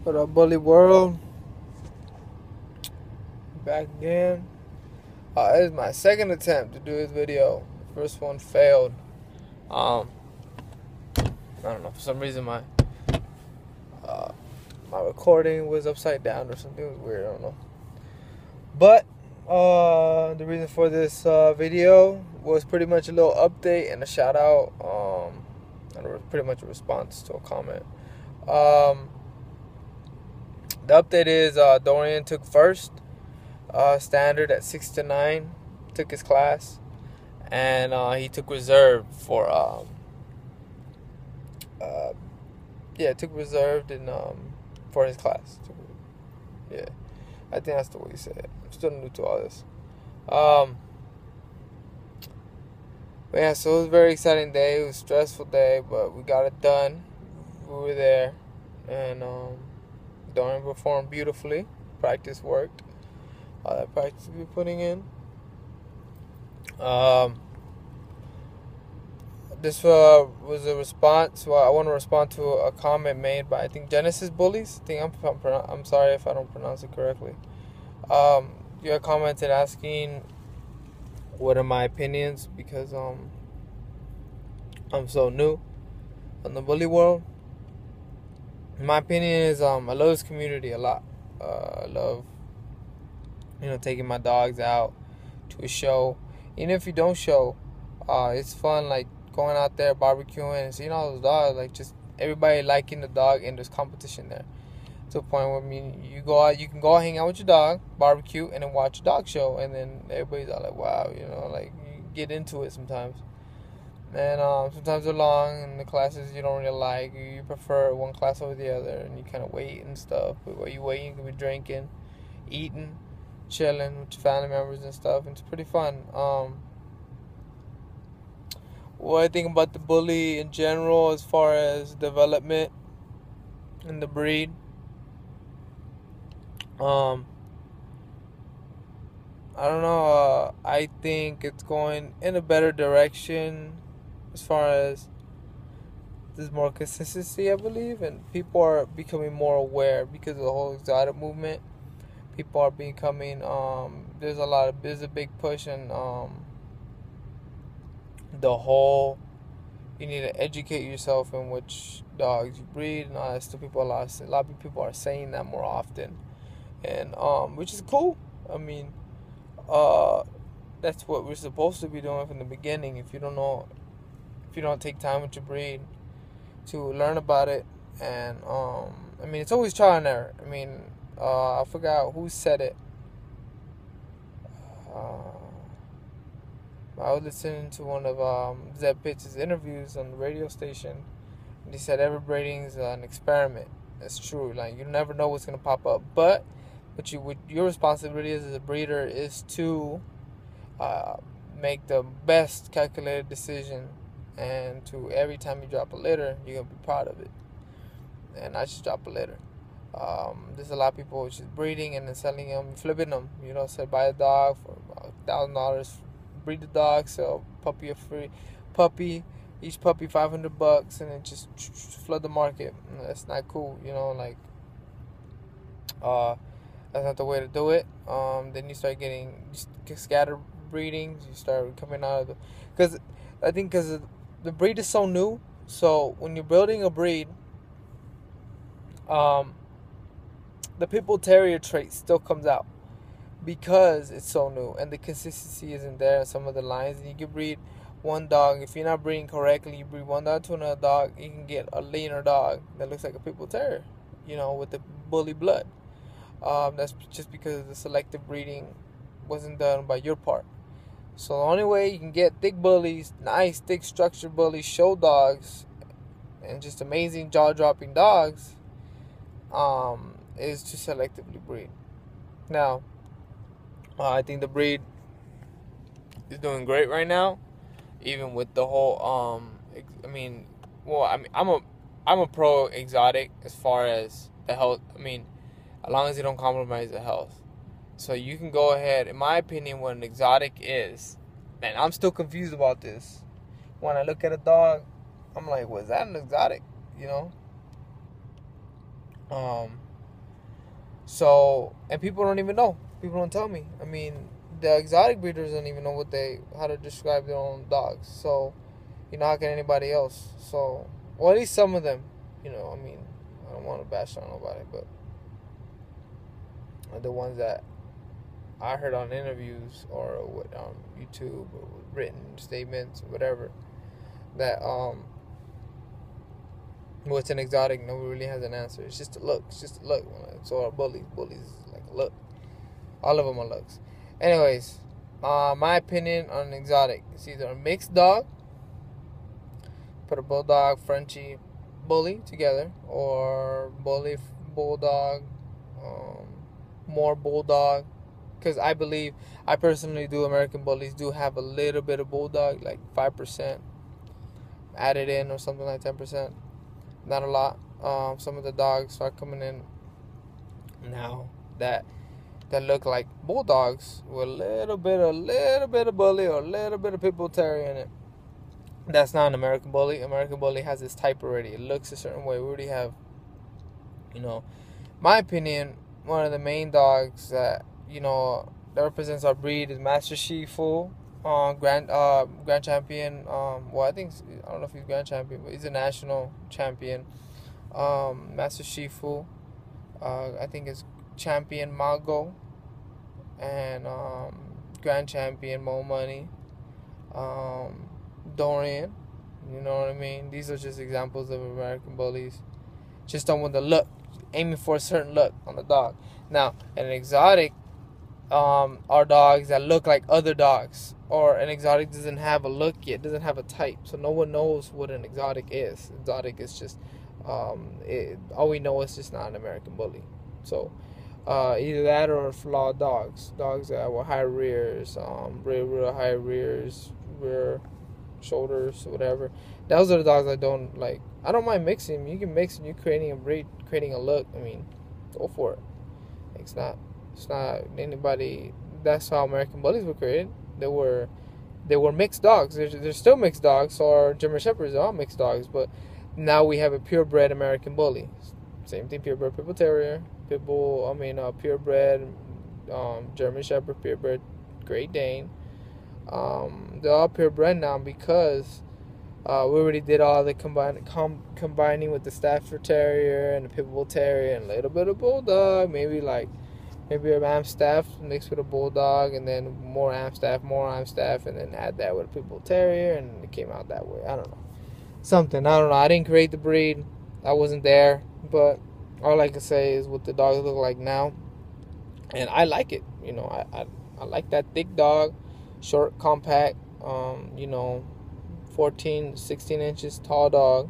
What up, Bully World? Back again. This is my second attempt to do this video. The first one failed. I don't know, for some reason my recording was upside down or something. It was weird, I don't know. But the reason for this video was pretty much a little update and a shout out. And it was pretty much a response to a comment. The update is Dorian took first standard at 6 to 9, took his class, and he took reserve for took reserved in for his class. Yeah, I think that's the way he said it. I'm still new to all this. But yeah, so it was a very exciting day. It was a stressful day, but we got it done. We were there, and Dorian performed beautifully. Practice worked. All that practice we're putting in. This was a response. Well, I want to respond to a comment made by, I think, Genesis Bullies. I think I'm sorry if I don't pronounce it correctly. You had commented asking what are my opinions because I'm so new in the bully world. My opinion is I love this community a lot. I love taking my dogs out to a show. Even if you don't show, it's fun, like going out there barbecuing and seeing all those dogs, like just everybody liking the dog, and there's competition there to a point where you go out, you can go hang out with your dog, barbecue, and then watch a dog show, and then everybody's all like, wow, like you get into it sometimes. And sometimes they're long, and the classes you don't really like, you prefer one class over the other, and you kind of wait and stuff. But while you wait, you can be drinking, eating, chilling with your family members and stuff, and it's pretty fun. What I think about the bully in general as far as development and the breed, I don't know. I think it's going in a better direction as far as there's more consistency, I believe, and people are becoming more aware because of the whole exotic movement. People are becoming there's a big push in the whole, you need to educate yourself in which dogs you breed and all that stuff. A lot of people are saying that more often, and which is cool. I mean, that's what we're supposed to be doing from the beginning. If you don't take time with your breed to learn about it, and I mean, it's always trial and error. I mean, I forgot who said it. I was listening to one of Zeb Pitts' interviews on the radio station, and he said every breeding is an experiment. That's true. Like, you never know what's gonna pop up, but your responsibility as a breeder is to make the best calculated decision, and to every time you drop a litter, you're gonna be proud of it, and not just drop a litter. There's a lot of people just breeding and then selling them, flipping them. Say buy a dog for $1,000. Breed the dog, sell puppy a free puppy, each puppy $500, and then just flood the market. That's not cool, that's not the way to do it. Then you start getting scatter breedings. You start coming out of because the breed is so new. So when you're building a breed, the Pitbull Terrier trait still comes out, because it's so new and the consistency isn't there in some of the lines. And you can breed one dog, if you're not breeding correctly, you breed one dog to another dog, you can get a leaner dog that looks like a Pitbull Terrier, with the bully blood. That's just because the selective breeding wasn't done by your part. So the only way you can get thick bullies, nice thick structured bullies, show dogs, and just amazing jaw-dropping dogs, is to selectively breed. Now, I think the breed is doing great right now, even with the whole. I'm a pro exotic as far as the health. I mean, as long as you don't compromise the health. So you can go ahead. In my opinion, what an exotic is, and I'm still confused about this. When I look at a dog, I'm like, was that an exotic? So, and people don't even know. People don't tell me. I mean, the exotic breeders don't even know how to describe their own dogs. So, how can anybody else? So, well, at least some of them, I mean, I don't want to bash on nobody, but the ones that I heard on interviews or with YouTube or written statements, whatever, that what's an exotic? Nobody really has an answer. It's just a look. It's just a look. So are bullies. Bullies is like a look. All of them are looks. Anyways, my opinion on an exotic. It's either a mixed dog, put a bulldog, Frenchie, bully together, or bully, bulldog, more bulldog. Because I personally do, American bullies do have a little bit of bulldog, like 5% added in or something like 10%. Not a lot. Some of the dogs start coming in now that look like bulldogs with a little bit of bully or a little bit of pit bull terrier in it. That's not an American bully. American bully has this type already. It looks a certain way. We already have, my opinion, one of the main dogs that that represents our breed is Master Shifu, grand champion. Well, I don't know if he's grand champion, but he's a national champion. Master Shifu, I think it's champion Mago, and grand champion Mo Money, Dorian. You know what I mean? These are just examples of American bullies. Just done with the look, aiming for a certain look on the dog. Now, an exotic, are dogs that look like other dogs, or an exotic doesn't have a look yet, doesn't have a type, so no one knows what an exotic is. Exotic is just, all we know is just not an American bully. So, either that or flawed dogs that were high rears, real high rears, rear shoulders, whatever. Those are the dogs I don't like. I don't mind mixing. You can mix and you're creating a breed, creating a look. I mean, go for it. It's not anybody. That's how American bullies were created. They were mixed dogs. They're still mixed dogs, or German shepherds are all mixed dogs. But now we have a purebred American bully. Same thing, purebred pit bull terrier, purebred German shepherd, purebred Great Dane. They're all purebred now because we already did all the combining with the Stafford Terrier and the Pit Bull Terrier and a little bit of Bulldog, maybe a Amstaff mixed with a Bulldog, and then more Amstaff, and then add that with a Pit Bull Terrier, and it came out that way. I don't know. I didn't create the breed. I wasn't there, but all I can say is what the dogs look like now, and I like it. I like that thick dog, short, compact, 14, 16 inches tall dog,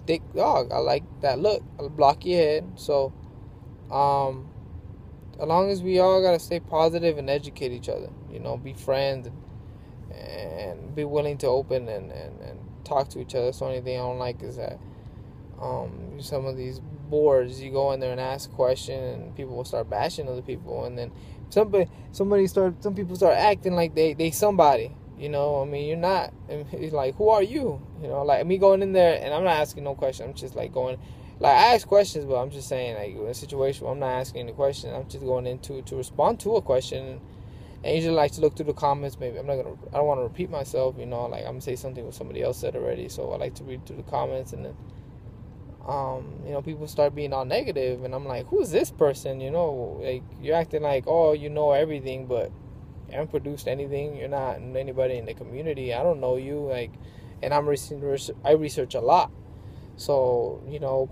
thick dog. I like that look. A blocky head. So, as long as we all gotta stay positive and educate each other, be friends and be willing to open and talk to each other. That's the only thing I don't like is that some of these boards, you go in there and ask a question and people will start bashing other people, and then some people start acting like they somebody. You're not. It's like, who are you? Like me going in there and I'm not asking no question. I'm just like going, like I ask questions, but I'm just saying like in a situation where I'm not asking any question. I'm just going into to respond to a question. And usually like to look through the comments. Maybe I don't want to repeat myself. Like I'm gonna say something what somebody else said already. So I like to read through the comments, and then people start being all negative, and I'm like, who's this person? Like you're acting like, oh, you know everything, but you haven't produced anything. You're not anybody in the community. I don't know you. Like, and I research a lot. So,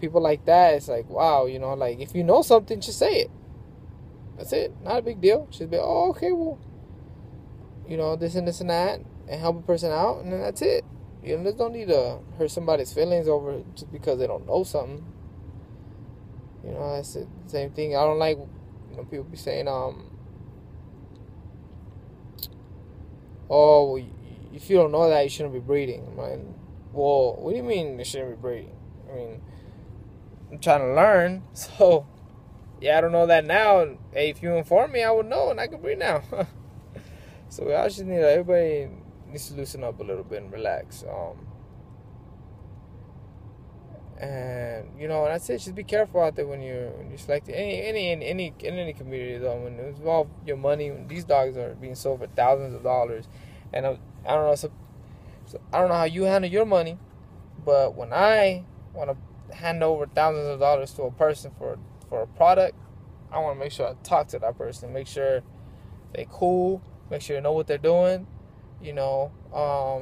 people like that, it's like, wow, like if you know something, just say it. That's it. Not a big deal. Just be, oh, okay, well, this and that, and help a person out, and then that's it. There's no need to hurt somebody's feelings over just because they don't know something. That's the same thing. I don't like, people be saying, oh, if you don't know that, you shouldn't be breeding. I'm like, well, what do you mean you shouldn't be breeding? I mean, I'm trying to learn, so, yeah, I don't know that now. Hey, if you inform me, I would know, and I can breed now. So I just need, everybody needs to loosen up a little bit and relax. And you know, that's it. Just be careful out there when you're selecting any community though. When it involves your money, when these dogs are being sold for thousands of dollars, and I don't know. So I don't know how you handle your money, but when I want to hand over thousands of dollars to a person for a product, I want to make sure I talk to that person, make sure they cool, make sure they know what they're doing. You know,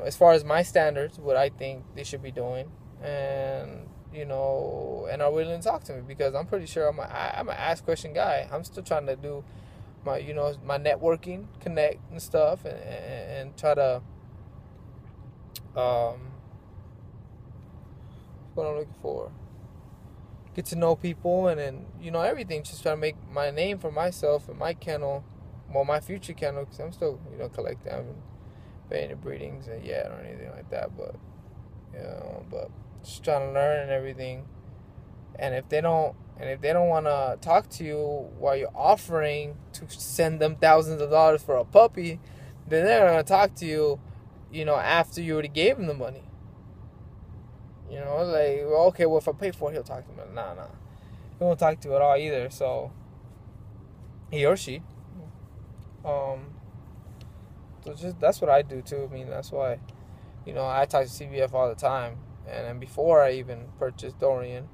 as far as my standards, what I think they should be doing, and you know, and are willing to talk to me, because I'm pretty sure I'm an ask question guy. I'm still trying to do my, you know, my networking, connect and stuff, and try to what I'm looking for, get to know people, and then, you know, everything, just trying to make my name for myself and my kennel, well, my future kennel, because I'm still, you know, collecting. I haven't been any breedings yet or anything like that, but you know, but just trying to learn and everything. And if they don't want to talk to you while you're offering to send them thousands of dollars for a puppy, then they're going to talk to you, you know, after you already gave them the money. You know, like, well, okay, well, if I pay for it, he'll talk to me. Nah. He won't talk to you at all either, so, he or she. So just, that's what I do too. I mean, that's why, you know, I talk to CBF all the time. And then before I even purchased Dorian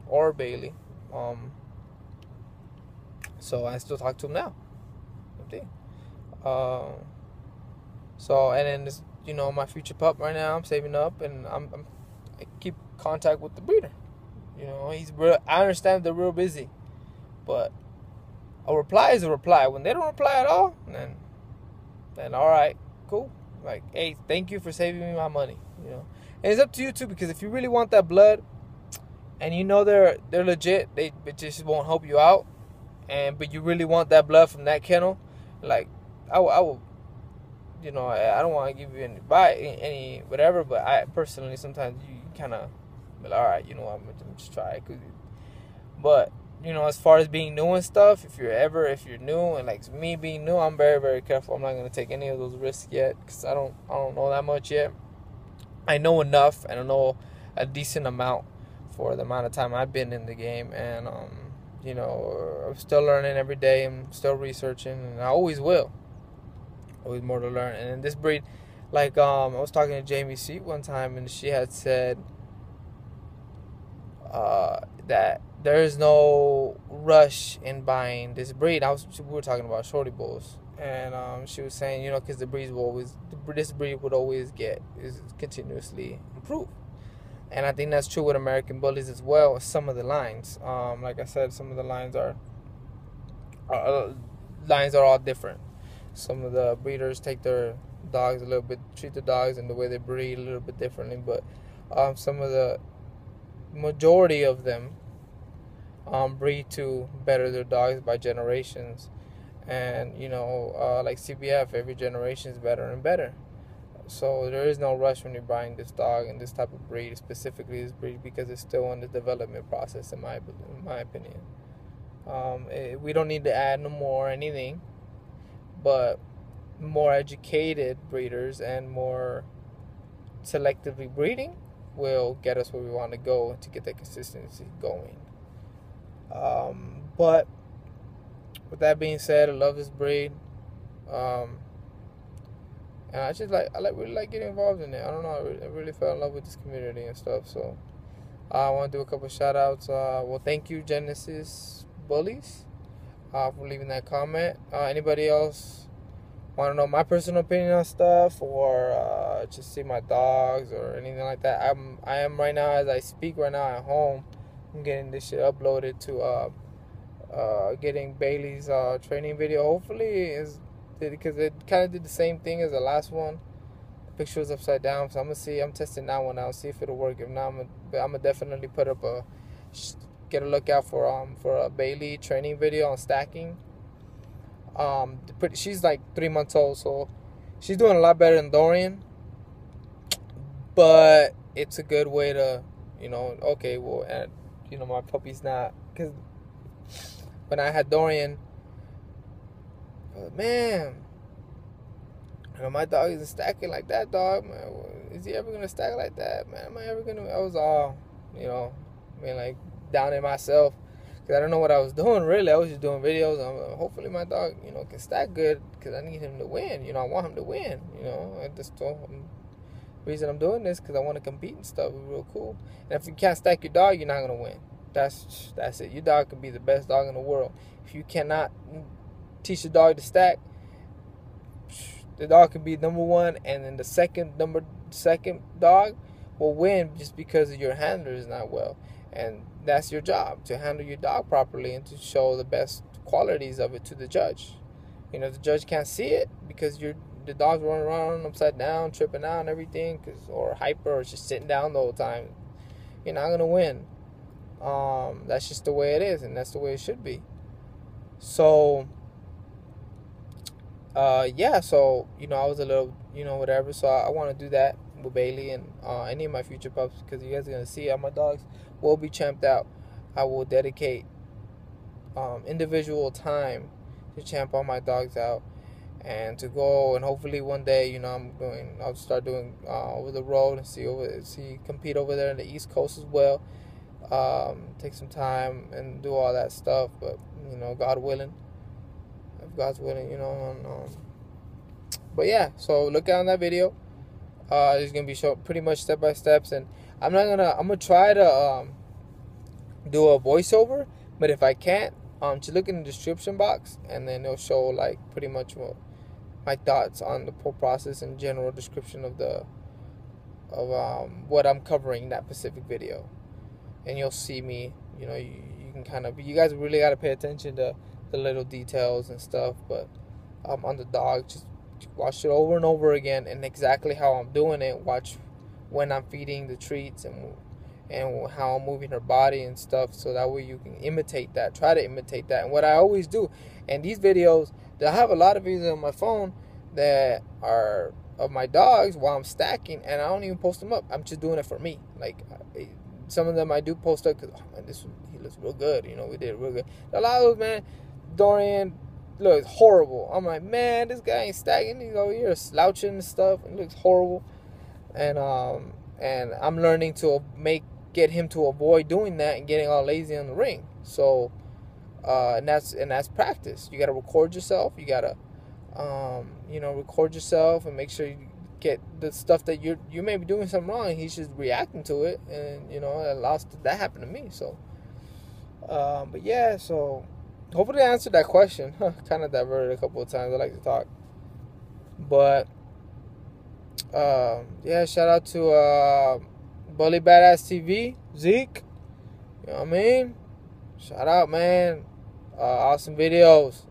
or Bailey, so I still talk to him now. So, and then this, you know, my future pup right now, I'm saving up, and I keep contact with the breeder. You know, he's real. I understand they're real busy, but a reply is a reply. When they don't reply at all, then all right, cool. Like, hey, thank you for saving me my money. You know, and it's up to you too, because if you really want that blood, and you know they're legit, they just won't help you out, but you really want that blood from that kennel, like I will. You know, I don't want to give you any whatever, but I personally, sometimes you kind of be like, all right, you know what, I'm gonna just try it. But you know, as far as being new and stuff, if you're new, and like me being new, I'm very, very careful. I'm not gonna take any of those risks yet, because I don't know that much yet. I know enough, and I know a decent amount for the amount of time I've been in the game, and you know, I'm still learning every day. I'm still researching, and I always will. Always more to learn. And in this breed, like I was talking to Jamie Seat one time, and she had said that there is no rush in buying this breed. We were talking about shorty bulls, and she was saying, you know, because this breed would always is continuously improved. And I think that's true with American Bullies as well. Some of the lines, like I said, some of the lines are all different. Some of the breeders take their dogs treat the dogs and the way they breed a little bit differently, but some of the majority of them breed to better their dogs by generations. And you know, like CBF, every generation is better and better. So there is no rush when you're buying this dog and this type of breed, specifically this breed, because it's still in the development process, in my opinion. We don't need to add no more anything, but more educated breeders and more selectively breeding will get us where we want to go to get that consistency going. But with that being said, I love this breed, and I really like getting involved in it. I don't know, I really fell in love with this community and stuff. So I want to do a couple shout outs. Well, thank you, Genesis Bullies, for leaving that comment. Anybody else want to know my personal opinion on stuff, or just see my dogs or anything like that? I am right now, as I speak right now, at home. I'm getting this shit uploaded to getting Bailey's training video. Hopefully, because it kind of did the same thing as the last one. The picture was upside down, so I'm testing that one out, see if it'll work. If not, I'm gonna definitely put up get a look out for a Bailey training video on stacking. She's like 3 months old, so she's doing a lot better than Dorian, but it's a good way to, you know, okay, well, and you know, my puppy's not, because when I had Dorian, man, you know, my dog isn't stacking like that, dog, man. Is he ever gonna stack like that, man? Am I ever gonna? I was all, you know, I mean, like, down in myself. Because I don't know what I was doing, really. I was just doing videos. Hopefully my dog, can stack good, because I need him to win. I want him to win, the reason I'm doing this, because I want to compete and stuff. It's real cool. And if you can't stack your dog, you're not going to win. That's it. Your dog can be the best dog in the world. If you cannot teach the dog to stack, the dog can be number one, and then the second dog will win just because your handler is not well. And that's your job, to handle your dog properly and to show the best qualities of it to the judge. The judge can't see it because the dog's running around upside down, tripping out and everything, or hyper, or just sitting down the whole time. You're not gonna win. That's just the way it is, and that's the way it should be. So, so, I was a little, whatever. So I want to do that with Bailey and any of my future pups, because you guys are going to see how my dogs will be champed out. I will dedicate individual time to champ all my dogs out, and to go, and hopefully one day, I'll start doing over the road and compete over there in the East Coast as well. Take some time and do all that stuff, but God willing, if God's willing, but yeah, so look out on that video. It's gonna be pretty much step by steps, and I'm gonna try to do a voiceover, but if I can't, just look in the description box, and then it'll show like pretty much my thoughts on the whole process and general description of what I'm covering in that specific video. And you'll see me, you can kind of, you guys really got to pay attention to the little details and stuff, but on the dog, just watch it over and over again, and exactly how I'm doing it. Watch when I'm feeding the treats, and how I'm moving her body and stuff, so that way you can imitate that, try to imitate that. And what I always do, and these videos, I have a lot of videos on my phone that are of my dogs while I'm stacking, and I don't even post them up. I'm just doing it for me. Like, some of them I do post up because, oh man, he looks real good. We did real good. A lot of those, man, Dorian looks horrible. I'm like, man, this guy ain't stacking. He's over here slouching and stuff, and looks horrible. And I'm learning to get him to avoid doing that and getting all lazy on the ring. So, and that's practice. You gotta record yourself. You gotta, record yourself and make sure you get the stuff that you may be doing something wrong, and he's just reacting to it, and that happened to me. So but yeah, so hopefully I answered that question. Kind of diverted a couple of times. I like to talk, but yeah, shout out to Bully Badass TV, Zeke, you know what I mean? Shout out, man. Awesome videos.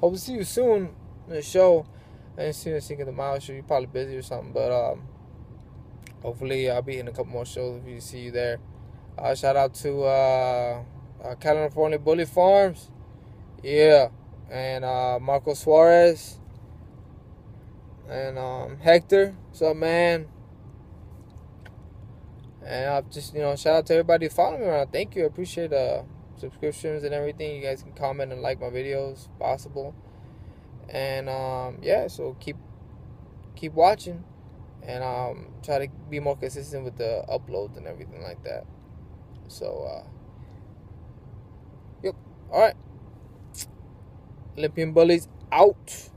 Hope to see you soon in the show. I didn't see you Cinco de Mayo show. You're probably busy or something, but hopefully I'll be in a couple more shows if you see you there. Shout out to California Bully Farms, yeah, and Marco Suarez, and Hector. What's up, man? And I'll just shout out to everybody following me around. Thank you. I appreciate subscriptions and everything. You guys can comment and like my videos if possible. And yeah, so keep watching, and try to be more consistent with the uploads and everything like that. So yep, all right, Olympain Bullies out.